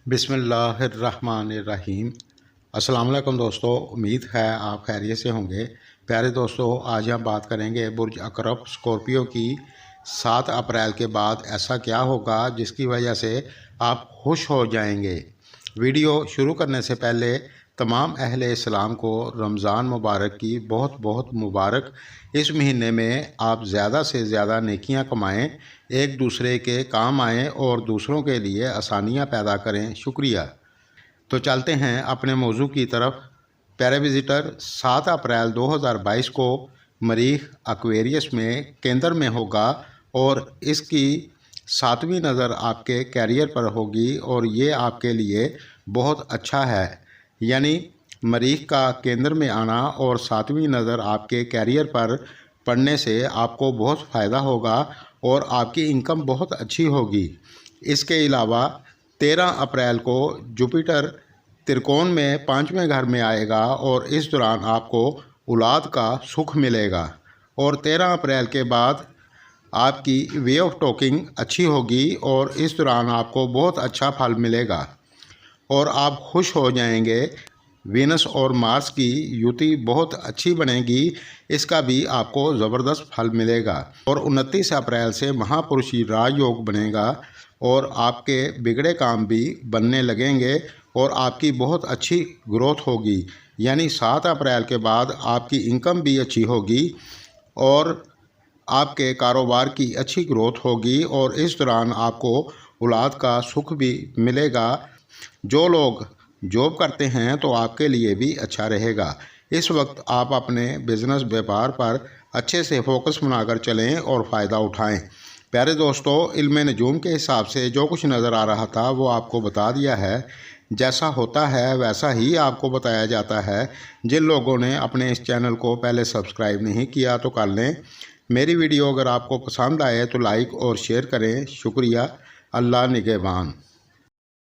बिस्मिल्लाहिर्रहमानिर्रहीम। अस्सलाम वालेकुम दोस्तों, उम्मीद है आप खैरियत से होंगे। प्यारे दोस्तों, आज हम बात करेंगे बुर्ज अकरब स्कॉर्पियो की 7 अप्रैल के बाद ऐसा क्या होगा जिसकी वजह से आप खुश हो जाएंगे। वीडियो शुरू करने से पहले तमाम अहले इस्लाम को रमज़ान मुबारक की बहुत बहुत मुबारक। इस महीने में आप ज़्यादा से ज़्यादा नेकियां कमाएं, एक दूसरे के काम आएं और दूसरों के लिए आसानियां पैदा करें। शुक्रिया। तो चलते हैं अपने मौजू की तरफ। प्यारे विज़िटर, 7 अप्रैल 2022 को मरीख एक्वेरियस में केंद्र में होगा और इसकी 7वीं नज़र आपके कैरियर पर होगी और ये आपके लिए बहुत अच्छा है। यानी मरीख का केंद्र में आना और 7वीं नज़र आपके कैरियर पर पड़ने से आपको बहुत फ़ायदा होगा और आपकी इनकम बहुत अच्छी होगी। इसके अलावा 13 अप्रैल को जुपिटर त्रिकोण में 5वें घर में आएगा और इस दौरान आपको औलाद का सुख मिलेगा। और 13 अप्रैल के बाद आपकी वे ऑफ टॉकिंग अच्छी होगी और इस दौरान आपको बहुत अच्छा फल मिलेगा और आप खुश हो जाएंगे। वीनस और मार्स की युति बहुत अच्छी बनेगी, इसका भी आपको ज़बरदस्त फल मिलेगा। और 29 अप्रैल से महापुरुषी राजयोग बनेगा और आपके बिगड़े काम भी बनने लगेंगे और आपकी बहुत अच्छी ग्रोथ होगी। यानी 7 अप्रैल के बाद आपकी इनकम भी अच्छी होगी और आपके कारोबार की अच्छी ग्रोथ होगी और इस दौरान आपको औलाद का सुख भी मिलेगा। जो लोग जॉब करते हैं तो आपके लिए भी अच्छा रहेगा। इस वक्त आप अपने बिज़नेस व्यापार पर अच्छे से फोकस बनाकर चलें और फ़ायदा उठाएं। प्यारे दोस्तों, इल्म नजूम के हिसाब से जो कुछ नज़र आ रहा था वो आपको बता दिया है। जैसा होता है वैसा ही आपको बताया जाता है। जिन लोगों ने अपने इस चैनल को पहले सब्सक्राइब नहीं किया तो कर लें। मेरी वीडियो अगर आपको पसंद आए तो लाइक और शेयर करें। शुक्रिया। अल्लाह निगहबान।